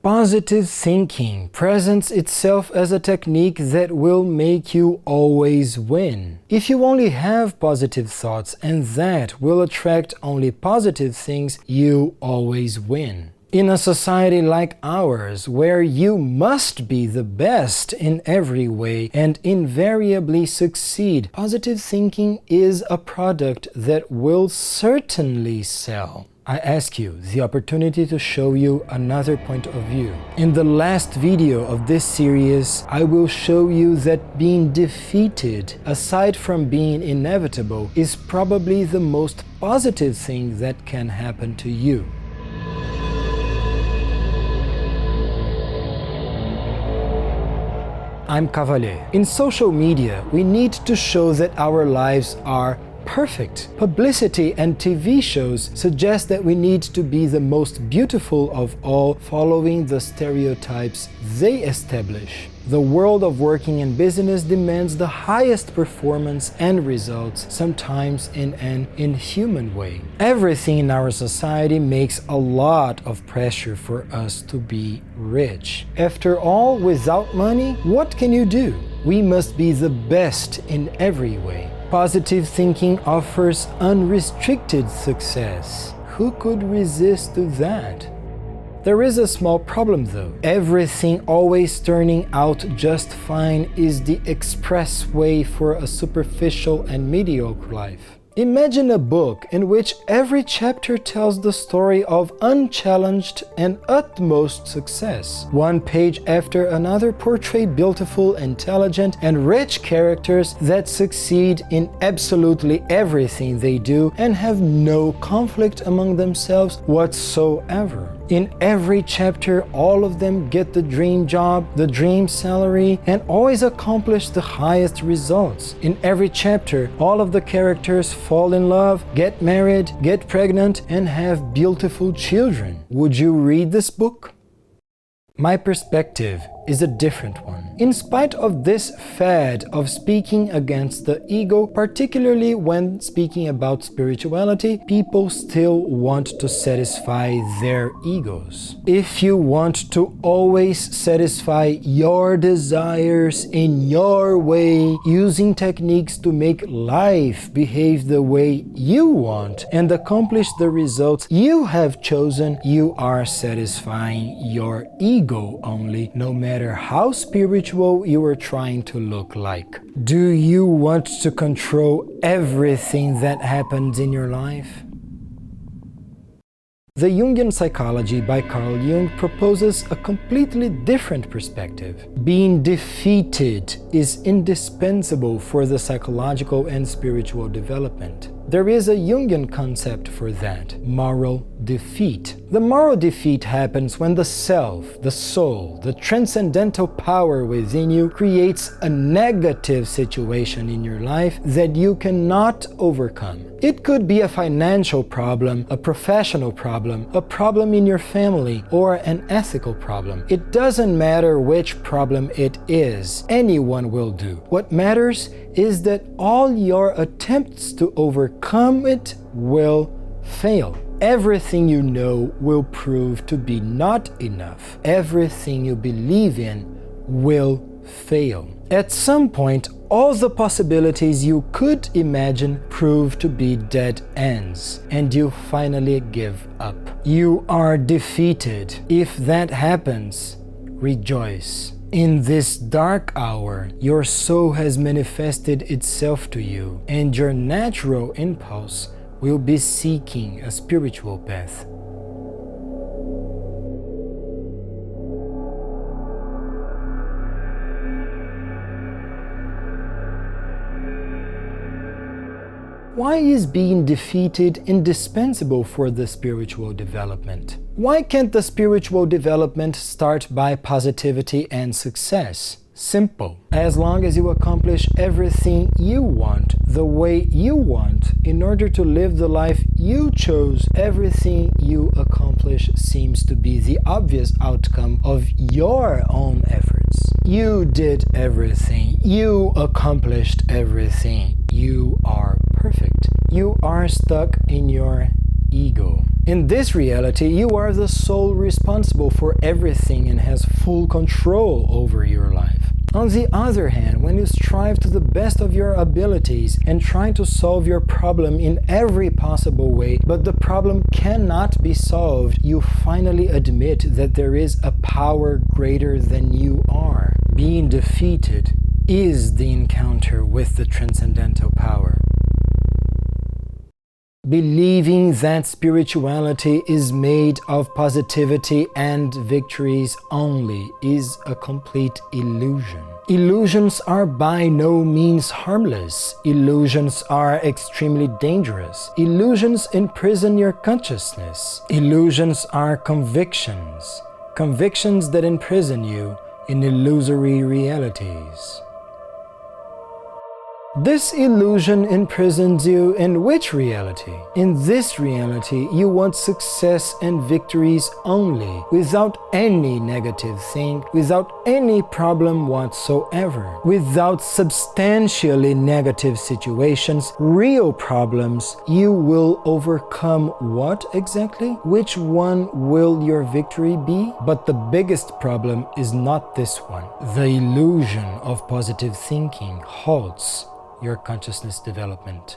Positive thinking presents itself as a technique that will make you always win. If you only have positive thoughts and that will attract only positive things, you always win. In a society like ours, where you must be the best in every way and invariably succeed, positive thinking is a product that will certainly sell. I ask you the opportunity to show you another point of view. In the last video of this series, I will show you that being defeated, aside from being inevitable, is probably the most positive thing that can happen to you. I'm Cavalher. In social media, we need to show that our lives are perfect. Publicity and TV shows suggest that we need to be the most beautiful of all, following the stereotypes they establish. The world of working and business demands the highest performance and results, sometimes in an inhuman way. Everything in our society makes a lot of pressure for us to be rich. After all, without money, what can you do? We must be the best in every way. Positive thinking offers unrestricted success. Who could resist to that? There is a small problem though. Everything always turning out just fine is the express way for a superficial and mediocre life. Imagine a book in which every chapter tells the story of unchallenged and utmost success. One page after another portray beautiful, intelligent, and rich characters that succeed in absolutely everything they do and have no conflict among themselves whatsoever. In every chapter, all of them get the dream job, the dream salary, and always accomplish the highest results. In every chapter, all of the characters fall in love, get married, get pregnant, and have beautiful children. Would you read this book? My perspective is a different one. In spite of this fad of speaking against the ego, particularly when speaking about spirituality, people still want to satisfy their egos. If you want to always satisfy your desires in your way, using techniques to make life behave the way you want and accomplish the results you have chosen, you are satisfying your ego only, no matter how spiritual you are trying to look like. Do you want to control everything that happens in your life? The Jungian Psychology by Carl Jung proposes a completely different perspective. Being defeated is indispensable for the psychological and spiritual development. There is a Jungian concept for that: moral defeat. The moral defeat happens when the self, the soul, the transcendental power within you creates a negative situation in your life that you cannot overcome. It could be a financial problem, a professional problem, a problem in your family, or an ethical problem. It doesn't matter which problem it is, anyone will do. What matters is that all your attempts to overcome it will fail. Everything you know will prove to be not enough. Everything you believe in will fail. At some point, all the possibilities you could imagine prove to be dead ends, and you finally give up. You are defeated. If that happens, rejoice. In this dark hour, your soul has manifested itself to you, and your natural impulse will be seeking a spiritual path. Why is being defeated indispensable for the spiritual development? Why can't the spiritual development start by positivity and success? Simple. As long as you accomplish everything you want, the way you want, in order to live the life you chose, everything you accomplish seems to be the obvious outcome of your own efforts. You did everything. You accomplished everything. You are perfect. You are stuck in your ego. In this reality, you are the sole responsible for everything and has full control over your life. On the other hand, when you strive to the best of your abilities and try to solve your problem in every possible way, but the problem cannot be solved, you finally admit that there is a power greater than you are. Being defeated is the encounter with the transcendental power. Believing that spirituality is made of positivity and victories only is a complete illusion. Illusions are by no means harmless. Illusions are extremely dangerous. Illusions imprison your consciousness. Illusions are convictions. Convictions that imprison you in illusory realities. This illusion imprisons you in which reality? In this reality, you want success and victories only, without any negative thing, without any problem whatsoever, without substantially negative situations, real problems. You will overcome what exactly? Which one will your victory be? But the biggest problem is not this one. The illusion of positive thinking halts your consciousness development.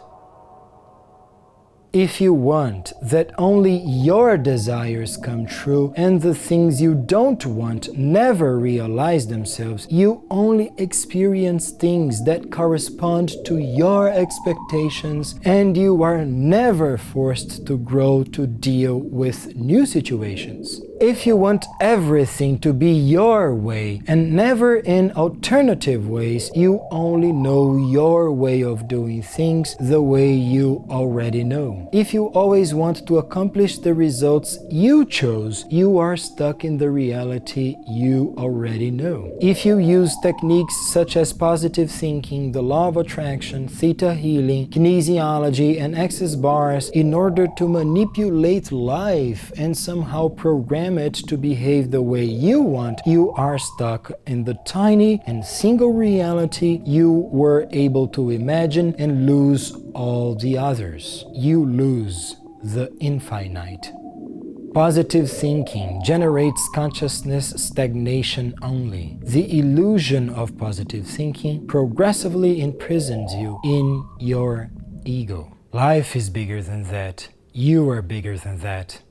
If you want that only your desires come true and the things you don't want never realize themselves, you only experience things that correspond to your expectations, and you are never forced to grow to deal with new situations. If you want everything to be your way and never in alternative ways, you only know your way of doing things the way you already know. If you always want to accomplish the results you chose, you are stuck in the reality you already know. If you use techniques such as positive thinking, the law of attraction, theta healing, kinesiology, and access bars in order to manipulate life and somehow program it to behave the way you want, you are stuck in the tiny and single reality you were able to imagine and lose all the others. You lose the infinite. Positive thinking generates consciousness stagnation only. The illusion of positive thinking progressively imprisons you in your ego. Life is bigger than that. You are bigger than that.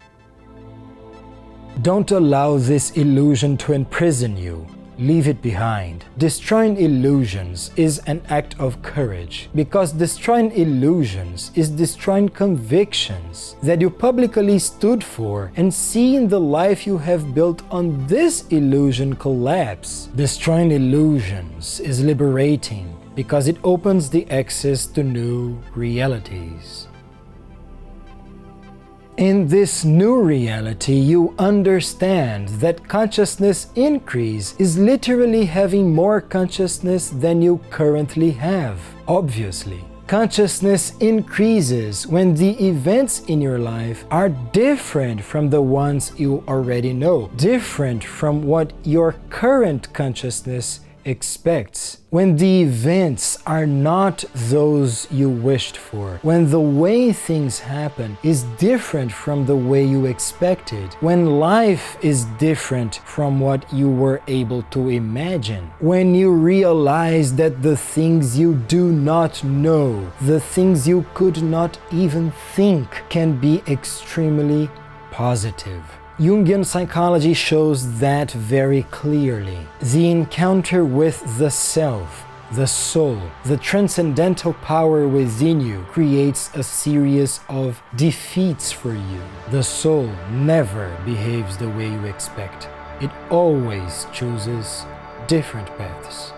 Don't allow this illusion to imprison you. Leave it behind. Destroying illusions is an act of courage, because destroying illusions is destroying convictions that you publicly stood for and seeing the life you have built on this illusion collapse. Destroying illusions is liberating because it opens the access to new realities. In this new reality, you understand that consciousness increase is literally having more consciousness than you currently have. Obviously, consciousness increases when the events in your life are different from the ones you already know, different from what your current consciousness expects, when the events are not those you wished for, when the way things happen is different from the way you expected, when life is different from what you were able to imagine, when you realize that the things you do not know, the things you could not even think, can be extremely positive. Jungian psychology shows that very clearly. The encounter with the self, the soul, the transcendental power within you creates a series of defeats for you. The soul never behaves the way you expect. It always chooses different paths.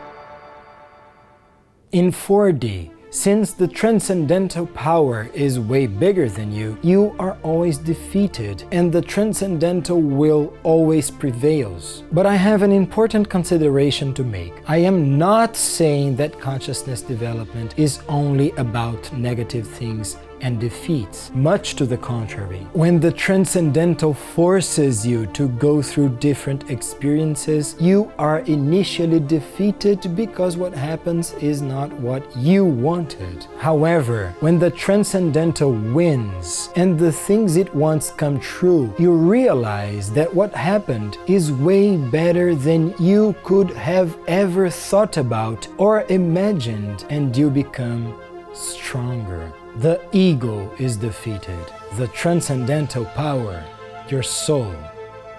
In 4D, since the transcendental power is way bigger than you, you are always defeated and the transcendental will always prevails. But I have an important consideration to make. I am not saying that consciousness development is only about negative things and defeats. Much to the contrary. When the transcendental forces you to go through different experiences, you are initially defeated because what happens is not what you wanted. However, when the transcendental wins and the things it wants come true, you realize that what happened is way better than you could have ever thought about or imagined, and you become stronger. The ego is defeated. The transcendental power, your soul,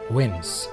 wins.